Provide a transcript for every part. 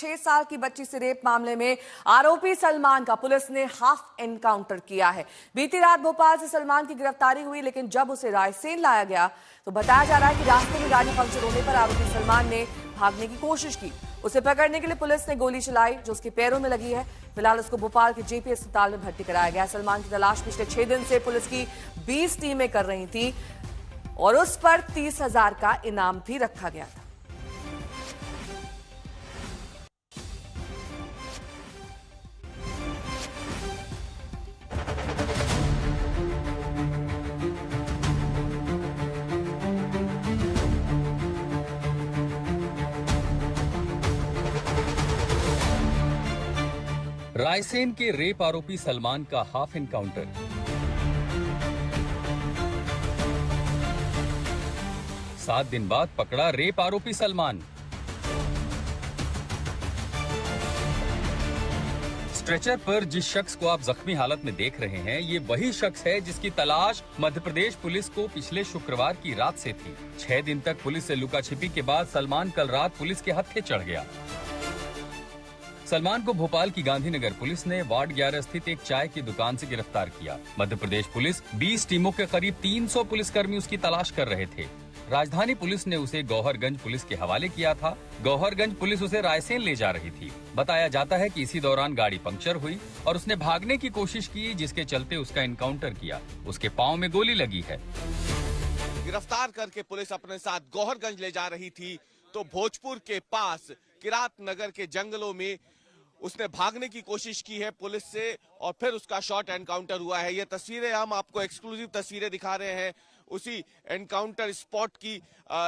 6 साल की बच्ची से रेप मामले में आरोपी सलमान का पुलिस ने हाफ एनकाउंटर किया है। बीती रात भोपाल से सलमान की गिरफ्तारी हुई, लेकिन जब उसे रायसेन लाया गया तो बताया जा रहा है कि रास्ते में गाड़ी पंक्चर होने पर आरोपी सलमान ने भागने की कोशिश की। उसे पकड़ने के लिए पुलिस ने गोली चलाई जो उसके पैरों में लगी है। फिलहाल उसको भोपाल के जेपी अस्पताल में भर्ती कराया गया। सलमान की तलाश पिछले 6 दिन से पुलिस की 20 टीमें कर रही थी और उस पर 30,000 का इनाम भी रखा गया था। रायसेन के रेप आरोपी सलमान का हाफ एनकाउंटर। सात दिन बाद पकड़ा रेप आरोपी सलमान। स्ट्रेचर पर जिस शख्स को आप जख्मी हालत में देख रहे हैं, ये वही शख्स है जिसकी तलाश मध्य प्रदेश पुलिस को पिछले शुक्रवार की रात से थी। 6 दिन तक पुलिस से लुकाछिपी के बाद सलमान कल रात पुलिस के हत्थे चढ़ गया। सलमान को भोपाल की गांधीनगर पुलिस ने वार्ड 11 स्थित एक चाय की दुकान से गिरफ्तार किया। मध्य प्रदेश पुलिस 20 टीमों के करीब 300 पुलिसकर्मी उसकी तलाश कर रहे थे। राजधानी पुलिस ने उसे गौहरगंज पुलिस के हवाले किया था। गौहरगंज पुलिस उसे रायसेन ले जा रही थी। बताया जाता है कि इसी दौरान गाड़ी पंक्चर हुई और उसने भागने की कोशिश की, जिसके चलते उसका एनकाउंटर किया। उसके पांव में गोली लगी है। गिरफ्तार करके पुलिस अपने साथ गौहरगंज ले जा रही थी तो भोजपुर के पास किरात नगर के जंगलों में उसने भागने की कोशिश की है पुलिस से और फिर उसका शॉर्ट एनकाउंटर हुआ है। ये तस्वीरें हम आपको एक्सक्लूसिव तस्वीरें दिखा रहे हैं उसी एनकाउंटर स्पॉट की,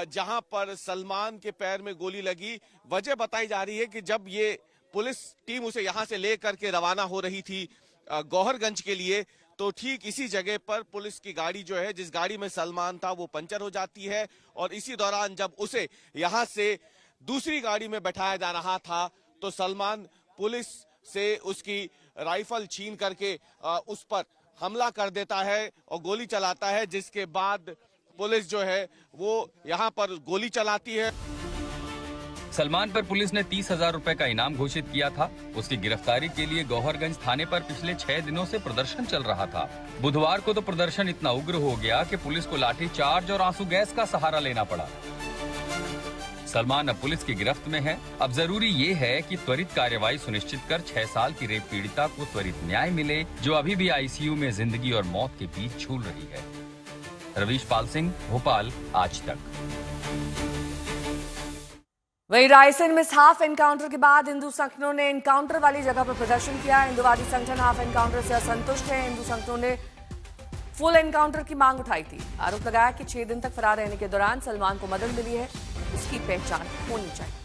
जहां पर सलमान के पैर में गोली लगी। वजह बताई जा रही है कि जब ये पुलिस टीम उसे यहां से लेकर के रवाना हो रही थी गौहरगंज के लिए, तो ठीक इसी जगह पर पुलिस की गाड़ी जो है, जिस गाड़ी में सलमान था, वो पंचर हो जाती है और इसी दौरान जब उसे यहां से दूसरी गाड़ी में बैठाया जा रहा था तो सलमान पुलिस से उसकी राइफल छीन करके उस पर हमला कर देता है और गोली चलाता है, जिसके बाद पुलिस जो है वो यहां पर गोली चलाती है। सलमान पर पुलिस ने 30,000 रुपए का इनाम घोषित किया था। उसकी गिरफ्तारी के लिए गौहरगंज थाने पर पिछले 6 दिनों से प्रदर्शन चल रहा था। बुधवार को तो प्रदर्शन इतना उग्र हो गया कि पुलिस को लाठी चार्ज और आंसू गैस का सहारा लेना पड़ा। सलमान अब पुलिस की गिरफ्त में है। अब जरूरी ये है कि त्वरित कार्रवाई सुनिश्चित कर 6 साल की रेप पीड़िता को त्वरित न्याय मिले, जो अभी भी आईसीयू में जिंदगी और मौत के बीच झूल रही है। रवीश पाल सिंह, भोपाल, आज तक। वहीं रायसेन में हाफ एनकाउंटर के बाद हिंदू संगठनों ने एनकाउंटर वाली जगह पर प्रदर्शन किया। हिंदुवादी संगठन हाफ एनकाउंटर से असंतुष्ट है। हिंदू संगठनों ने फुल एनकाउंटर की मांग उठाई थी। आरोप लगाया कि 6 दिन तक फरार रहने के दौरान सलमान को मदद मिली है, उसकी पहचान होनी चाहिए।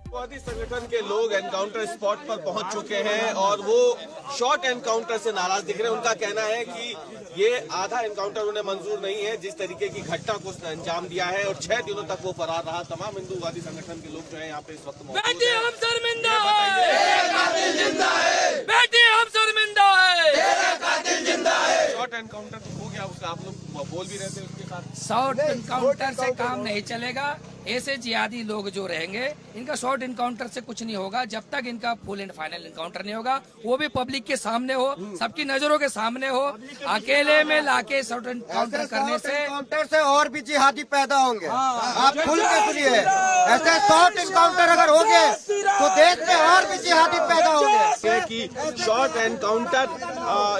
हिंदुवादी संगठन के लोग एनकाउंटर स्पॉट पर पहुंच चुके हैं और वो शॉर्ट एनकाउंटर से नाराज दिख रहे हैं। उनका कहना है कि ये आधा एनकाउंटर उन्हें मंजूर नहीं है, जिस तरीके की घटना को उसने अंजाम दिया है और 6 दिनों तक वो फरार रहा। तमाम हिंदुवादी संगठन के लोग जो है यहाँ पे इस वक्त मौजूद हैं। बेटी हम शर्मिंदा है, कातिल जिंदा है। बेटी हम शर्मिंदा है, कातिल जिंदा है। शॉर्ट एनकाउंटर तो हो गया, उसका आप लोग बोल भी रहे थे उसके साथ। शॉर्ट एनकाउंटर से काम नहीं चलेगा। ऐसे जिहादी लोग जो रहेंगे, इनका शॉर्ट एनकाउंटर से कुछ नहीं होगा जब तक इनका फुल एंड फाइनल एनकाउंटर नहीं होगा, वो भी पब्लिक के सामने हो, सबकी नजरों के सामने हो। अकेले में लाके शॉर्ट एनकाउंटर करने से और भी जिहादी पैदा होंगे। आप खुल के सुनिए, ऐसे शॉर्ट एनकाउंटर अगर हो गए तो देश में और भी जिहादी पैदा होंगे। कि शॉर्ट एनकाउंटर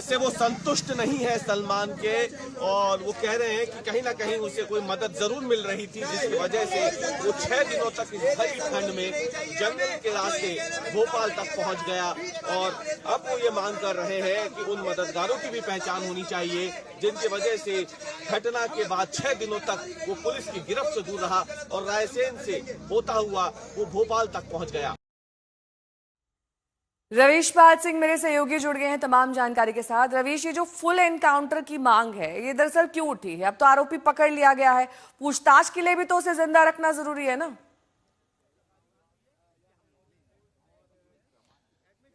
से वो संतुष्ट नहीं है सलमान के और वो कह रहे हैं कि कहीं ना कहीं उसे कोई मदद जरूर मिल रही थी, जिसकी वजह से वो 6 दिनों तक इस भरी ठंड में जंगल के रास्ते भोपाल तक पहुंच गया और अब वो ये मांग कर रहे हैं कि उन मददगारों की भी पहचान होनी चाहिए, जिनकी वजह से घटना के बाद 6 दिनों तक वो पुलिस की गिरफ्त से दूर रहा और रायसेन से होता हुआ वो भोपाल तक पहुंच गया। रवीश पाल सिंह मेरे सहयोगी जुड़ गए हैं तमाम जानकारी के साथ। रवीश, ये जो फुल एनकाउंटर की मांग है, ये दरअसल क्यों उठी है? अब तो आरोपी पकड़ लिया गया है, पूछताछ के लिए भी तो उसे जिंदा रखना जरूरी है ना?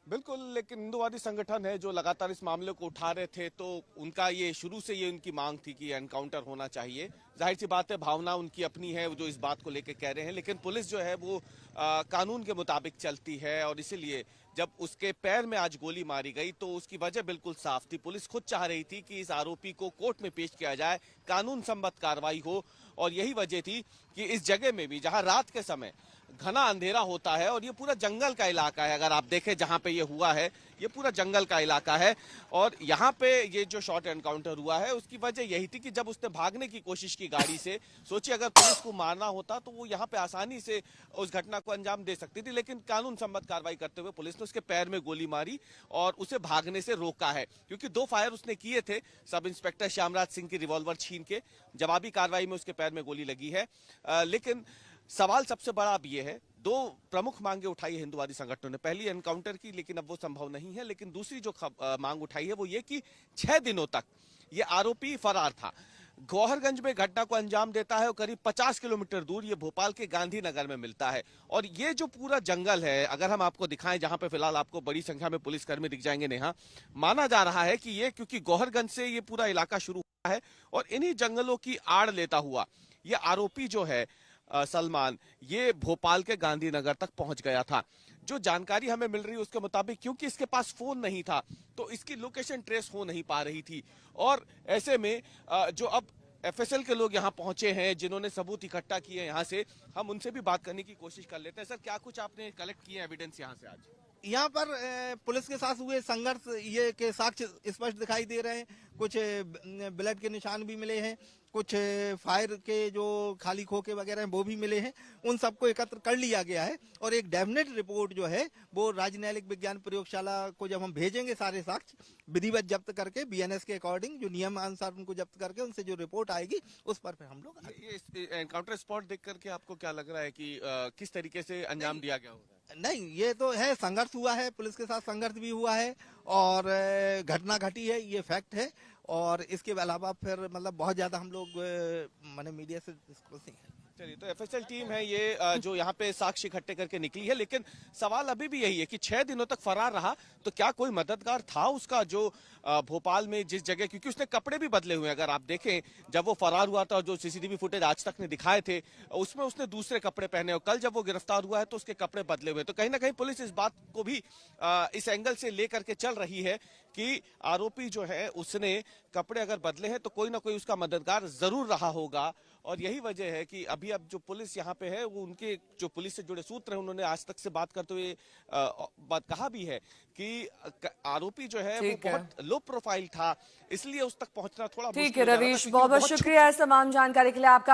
बिल्कुल, लेकिन हिंदूवादी संगठन है जो लगातार इस मामले को उठा रहे थे, तो उनका ये शुरू से ये उनकी मांग थी कि एनकाउंटर होना चाहिए। जाहिर सी बात है, भावना उनकी अपनी है जो इस बात को लेकर कह रहे हैं, लेकिन पुलिस जो है वो कानून के मुताबिक चलती है और इसीलिए जब उसके पैर में आज गोली मारी गई तो उसकी वजह बिल्कुल साफ थी। पुलिस खुद चाह रही थी कि इस आरोपी को कोर्ट में पेश किया जाए, कानून सम्मत कार्रवाई हो, और यही वजह थी कि इस जगह में भी जहां रात के समय घना अंधेरा होता है और ये पूरा जंगल का इलाका है, अगर आप देखें जहां पे ये हुआ है ये पूरा जंगल का इलाका है, और यहाँ पे ये जो शॉर्ट एनकाउंटर हुआ है उसकी वजह यही थी कि जब उसने भागने की कोशिश की गाड़ी से, सोचिए अगर पुलिस को मारना होता तो वो यहाँ पे आसानी से उस घटना को अंजाम दे सकती थी, लेकिन कानून सम्मत कार्रवाई करते हुए पुलिस ने उसके पैर में गोली मारी और उसे भागने से रोका है, क्योंकि 2 फायर उसने किए थे सब इंस्पेक्टर श्यामराज सिंह की रिवॉल्वर छीन के। जवाबी कार्रवाई में उसके पैर में गोली लगी है। लेकिन सवाल सबसे बड़ा अब ये है, 2 प्रमुख मांगे उठाई है हिंदूवादी संगठनों ने। पहली एनकाउंटर की, लेकिन अब वो संभव नहीं है, लेकिन दूसरी जो मांग उठाई है वो ये कि 6 दिनों तक ये आरोपी फरार था, गौहरगंज में घटना को अंजाम देता है और करीब 50 किलोमीटर दूर ये भोपाल के गांधीनगर में मिलता है। और ये जो पूरा जंगल है, अगर हम आपको दिखाएं, जहां पे फिलहाल आपको बड़ी संख्या में पुलिसकर्मी दिख जाएंगे नेहा, माना जा रहा है कि ये क्योंकि गौहरगंज से ये पूरा इलाका शुरू हुआ है और इन्हीं जंगलों की आड़ लेता हुआ ये आरोपी जो है सलमान, ये भोपाल के गांधीनगर तक पहुंच गया था। जो जानकारी हमें मिल रही है उसके मुताबिक क्योंकि इसके पास फोन नहीं था तो इसकी लोकेशन ट्रेस हो नहीं पा रही थी, और ऐसे में जो अब एफएसएल के लोग यहाँ पहुंचे हैं जिन्होंने सबूत इकट्ठा किए यहाँ से, हम उनसे भी बात करने की कोशिश कर लेते हैं। सर, क्या कुछ आपने कलेक्ट किए एविडेंस यहाँ से आज? यहाँ पर पुलिस के साथ हुए संघर्ष ये के साक्ष्य स्पष्ट दिखाई दे रहे हैं। कुछ ब्लड के निशान भी मिले हैं, कुछ फायर के जो खाली खोखे वगैरह हैं वो भी मिले हैं। उन सबको एकत्र कर लिया गया है और एक डेफिनेट रिपोर्ट जो है वो राज्य न्यायालयिक विज्ञान प्रयोगशाला को जब हम भेजेंगे सारे साक्ष्य विधिवत जब्त करके बीएनएस के अकॉर्डिंग जो नियमानुसार उनको जब्त करके उनसे जो रिपोर्ट आएगी उस पर फिर हम लोग ये एनकाउंटर स्पॉट देख करके आपको क्या लग रहा है कि किस तरीके से अंजाम दिया गया होगा? नहीं, ये तो है, संघर्ष हुआ है, पुलिस के साथ संघर्ष भी हुआ है और घटना घटी है, ये फैक्ट है। और इसके अलावा फिर मतलब बहुत ज्यादा हम लोग माने मीडिया से डिस्कस नहीं है। चलिए, तो एफएसएल टीम है ये जो यहाँ पे साक्ष्य इकट्ठे करके निकली है, लेकिन सवाल अभी भी यही है कि 6 दिनों तक फरार रहा तो क्या कोई मददगार था उसका जो भोपाल में जिस जगह, क्योंकि उसने कपड़े भी बदले हुए हैं, अगर आप देखें जब वो फरार हुआ था और जो सीसीटीवी फुटेज आज तक ने दिखाए थे उसमें उसने दूसरे कपड़े पहने और कल जब वो गिरफ्तार हुआ है तो उसके कपड़े बदले हुए। तो कहीं ना कहीं पुलिस इस बात को भी इस एंगल से लेकर के चल रही है कि आरोपी जो है उसने कपड़े अगर बदले हैं तो कोई ना कोई उसका मददगार जरूर रहा होगा। और यही वजह है कि अभी अब जो पुलिस यहाँ पे है वो उनके जो पुलिस से जुड़े सूत्र हैं उन्होंने आज तक से बात करते हुए बात कहा भी है कि आरोपी जो है वो बहुत लो प्रोफाइल था, इसलिए उस तक पहुंचना थोड़ा ठीक है। रवीश, बहुत बहुत शुक्रिया इस तमाम जानकारी के लिए आपका।